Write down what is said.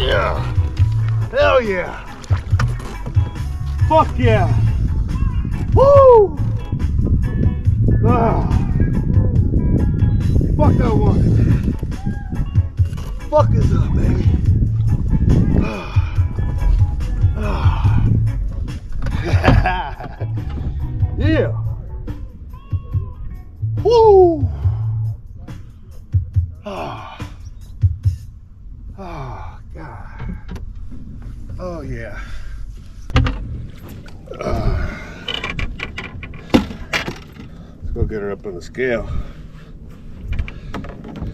Yeah. Hell yeah. Fuck yeah. Woo! Ah. Fuck that one. Fuck is up, baby. Ah. Ah. Yeah. Woo! Ah. Oh, God. Oh, yeah. Let's go get her up on the scale.